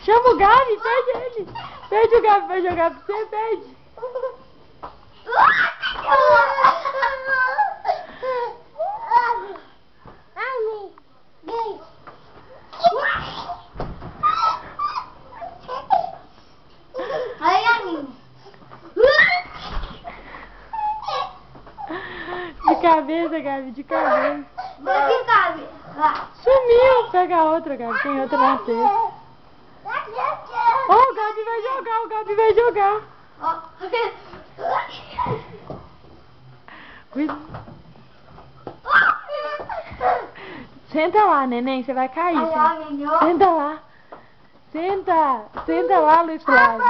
Chama o Gabi, pede ele. Pede o Gabi pra jogar pra você, pede. De cabeça, Gabi, de cabeça. Aqui, Gabi. Sumiu. Pega a outra, Gabi. Tem outra na cesta. Oh, o Gabi vai jogar, o Gabi vai jogar. Cuida. Senta lá, neném, você vai cair. Senta lá. Senta lá, Luiz Flávio.